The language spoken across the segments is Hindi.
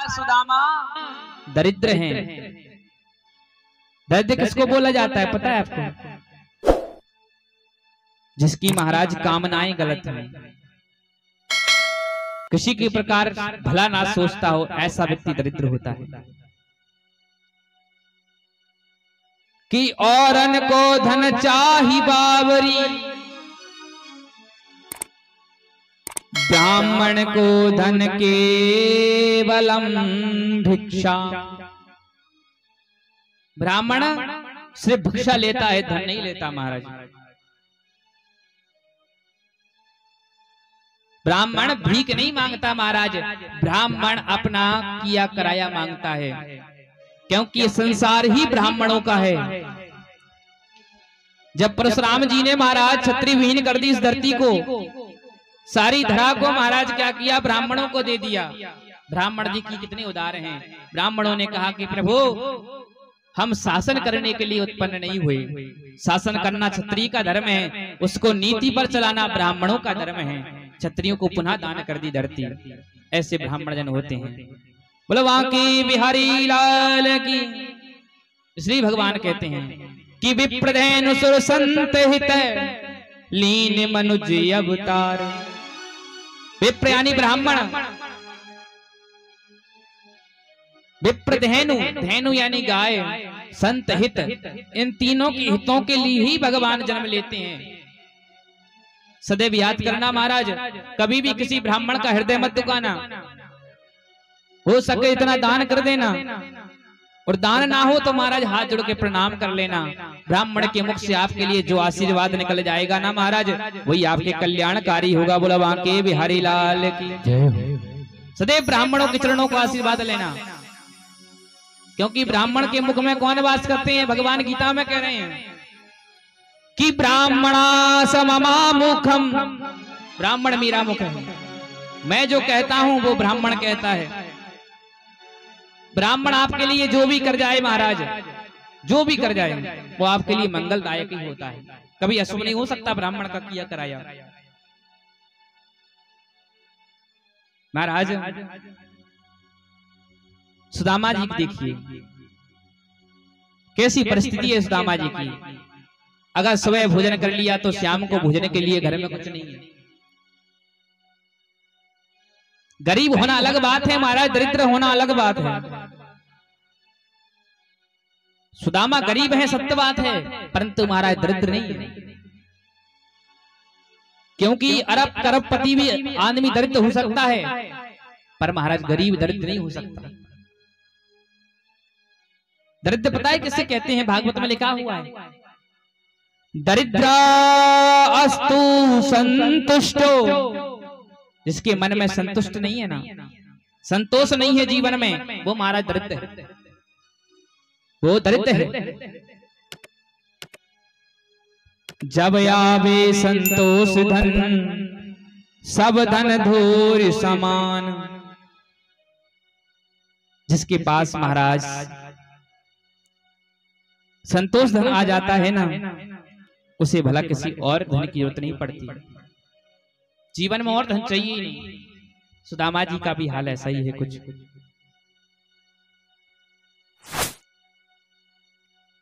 महाराज सुदामा दरिद्र हैं। दरिद्र किसको बोला जाता है पता है आपको? जिसकी महाराज कामनाएं गलत हैं, किसी के प्रकार भला ना सोचता हो, ऐसा व्यक्ति दरिद्र होता है। कि औरन को धन चाही बावरी, ब्राह्मण को धन केवलम भिक्षा। ब्राह्मण सिर्फ भिक्षा लेता है, धन नहीं लेता महाराज। ब्राह्मण भीख नहीं मांगता महाराज, ब्राह्मण अपना किया कराया मांगता है, क्योंकि संसार ही ब्राह्मणों का है। जब परशुराम जी ने महाराज छत्री विहीन कर दी इस धरती को, सारी धरा को महाराज क्या किया? ब्राह्मणों को दे दिया। ब्राह्मण जी की कितने उदार हैं। ब्राह्मणों ने कहा कि प्रभु हम शासन करने के लिए उत्पन्न नहीं हुए, शासन करना क्षत्रिय का धर्म है, उसको नीति पर चलाना ब्राह्मणों का धर्म है। क्षत्रियों को पुनः दान कर दी धरती। ऐसे ब्राह्मण जन होते हैं। बोलो बांके बिहारी लाल की। श्री भगवान कहते हैं कि विप्रधेनु सुर संत हित लीन मनुज अवतार। विप्र यानी ब्राह्मण, विप्रधेनु धेनु यानी गाय, संत हित, इन तीनों के हितों के लिए ही भगवान जन्म लेते हैं। सदैव याद करना महाराज, कभी भी किसी ब्राह्मण का हृदय मत दुखाना। हो सके इतना दान कर देना, और दान ना हो तो महाराज हाथ जोड़ के प्रणाम कर लेना। ब्राह्मण के मुख से आपके लिए जो आशीर्वाद निकल जाएगा ना महाराज, वही आपके कल्याणकारी होगा। बोला बांके बिहारी लाल की जय। सदैव ब्राह्मणों के चरणों को आशीर्वाद लेना, क्योंकि ब्राह्मण के मुख में कौन वास करते हैं? भगवान गीता में कह रहे हैं कि ब्राह्मणा सममा मुखम। ब्राह्मण मेरा मुख है, मैं जो कहता हूं वो ब्राह्मण कहता है। ब्राह्मण आपके लिए जो भी कर जाए महाराज, जो भी कर जाए वो आपके लिए मंगलदायक ही होता है। कभी अशुभ नहीं हो सकता ब्राह्मण का किया कराया। महाराज सुदामा जी देखिए कैसी परिस्थिति है सुदामा जी की। अगर सुबह भोजन कर लिया तो शाम को भोजन के लिए घर में कुछ नहीं है। गरीब होना अलग बात है महाराज, दरिद्र होना अलग बात है। सुदामा गरीब है सत्य बात है, परंतु महाराज दरिद्र नहीं है। क्योंकि अरब करोड़पति भी आदमी दरिद्र हो सकता है, पर महाराज गरीब दरिद्र नहीं हो सकता। दरिद्र पता है किससे कहते हैं? भागवत में लिखा हुआ है, दरिद्रा अस्तु संतुष्टो। जिसके मन में संतुष्ट नहीं है ना, संतोष नहीं है जीवन में, वो महाराज दरिद्र है, वो दरिद्र है। जब आवे संतोष धन सब धन धूर समान। जिसके पास महाराज संतोष धन आ जाता है ना, उसे भला किसी और धन की जरूरत नहीं पड़ती। जीवन में और धन चाहिए ही नहीं। सुदामा जी का भी हाल ऐसा ही है कुछ।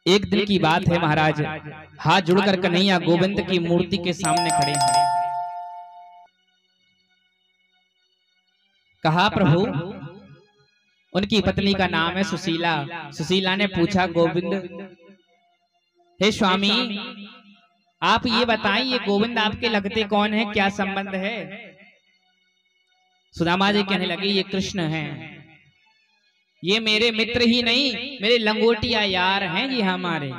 एक दिन की बात है महाराज, हाथ जुड़कर कन्हैया गोविंद की मूर्ति के सामने खड़े हैं। कहा प्रभु, उनकी पत्नी का नाम है सुशीला। सुशीला ने पूछा गोविंद, हे स्वामी आप ये बताएं, ये गोविंद आपके लगते कौन है, क्या संबंध है? सुदामा जी कहने लगे, ये कृष्ण हैं, ये मेरे मित्र ही नहीं, मेरे लंगोटिया यार हैं ये हमारे।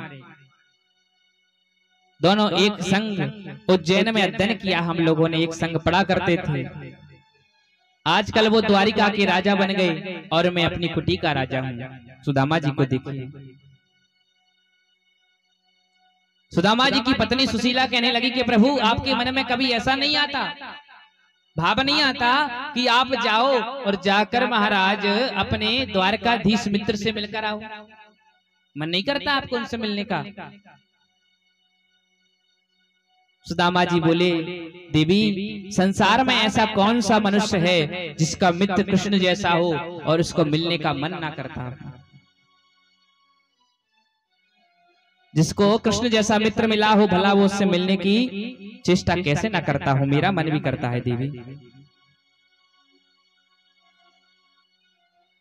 दोनों एक संग उज्जैन में अध्ययन किया हम लोगों ने, एक संग पढ़ा करते थे। आजकल वो द्वारिका के राजा बन गए और मैं अपनी कुटी का राजा हूं। सुदामा जी को देखिए। सुदामा जी की पत्नी सुशीला कहने लगी कि प्रभु आपके मन में कभी ऐसा नहीं आता, भाव नहीं आता कि आप जाओ और जाकर महाराज अपने द्वारकाधीश मित्र से मिलकर आओ? मन नहीं करता आपको उनसे मिलने का? सुदामा जी बोले, देवी संसार में ऐसा कौन सा मनुष्य है जिसका मित्र कृष्ण जैसा हो और उसको मिलने का मन ना करता हो। जिसको कृष्ण जैसा मित्र मिला हो, भला वो उससे मिलने की चेष्टा कैसे ना करता हो। मेरा मन भी करता है देवी।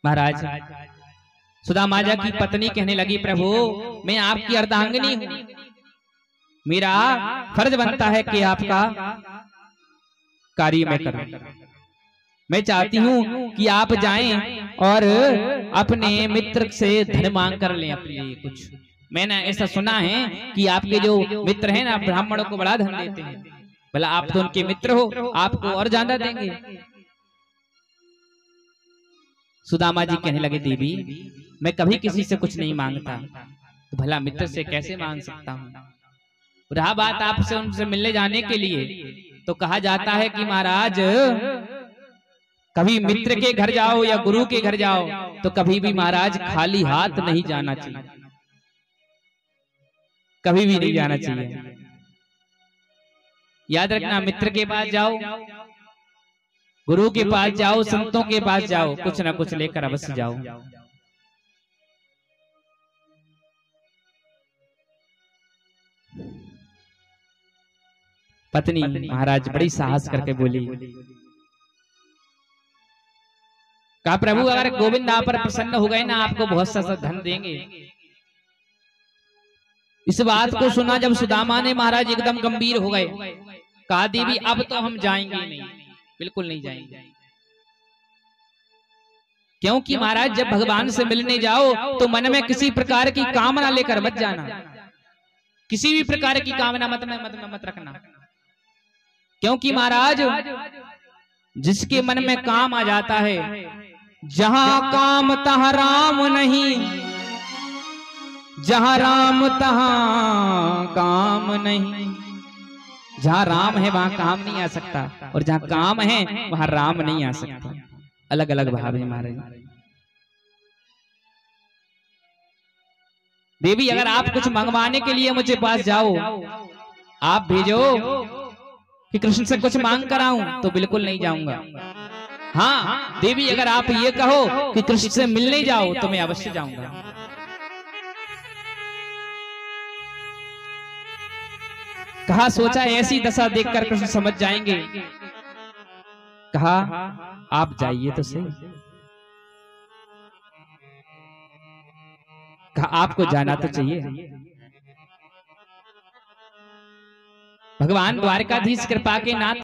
महाराज सुदामा जी की पत्नी कहने लगी, प्रभु मैं आपकी अर्धांगिनी हूं, मेरा फर्ज बनता है कि आपका कार्य मैं करूं। मैं चाहती हूं कि आप जाएं और अपने मित्र से धन मांग कर लें अपने लिए कुछ। मैंने ऐसा सुना है कि आपके जो मित्र हैं ना, ब्राह्मणों को बड़ा धन देते हैं। भला आप तो उनके मित्र हो, आपको और ज्यादा देंगे। सुदामा जी कहने लगे, देवी मैं कभी किसी से कुछ नहीं मांगता, तो भला मित्र से कैसे मांग सकता हूँ। रहा बात आपसे उनसे मिलने जाने के लिए, तो कहा जाता है कि महाराज कभी मित्र के घर जाओ या गुरु के घर जाओ तो कभी भी महाराज खाली हाथ नहीं जाना चाहिए, कभी भी नहीं जाना चाहिए। याद रखना, मित्र के पास जाओ, गुरु के पास जाओ, संतों के पास जाओ, कुछ ना कुछ लेकर अवश्य जाओ। पत्नी महाराज बड़ी साहस करके बोली, कहा प्रभु अगर गोविंद आप पर प्रसन्न हो गए ना, आपको बहुत सा धन देंगे। इस बात को सुना जब सुदामा ने महाराज एकदम गंभीर हो गए। कहा देवी अब तो हम जाएंगे नहीं, बिल्कुल नहीं जाएंगे। क्योंकि महाराज जब भगवान से मिलने जाओ तो मन में किसी प्रकार की कामना लेकर मत जाना, किसी भी प्रकार की कामना मत रखना। क्योंकि महाराज जिसके मन में काम आ जाता है, जहां काम तहां राम नहीं, जहां राम तहां काम नहीं। जहां राम है वहां काम नहीं आ सकता, और जहां काम है वहां राम नहीं आ सकता। अलग अलग भाव है हमारे। देवी अगर आप कुछ मंगवाने के लिए मुझे पास जाओ, आप भेजो कि कृष्ण से कुछ मांग कर आऊं, तो बिल्कुल नहीं जाऊंगा। हाँ देवी अगर आप ये कहो कि कृष्ण से मिलने जाओ तो मैं अवश्य जाऊंगा। कहा सोचा ऐसी दशा देखकर कृष्ण समझ जाएंगे। कहा आप जाइए तो सही। कहा आपको जाना तो चाहिए। भगवान द्वारकाधीश कृपा के नाथ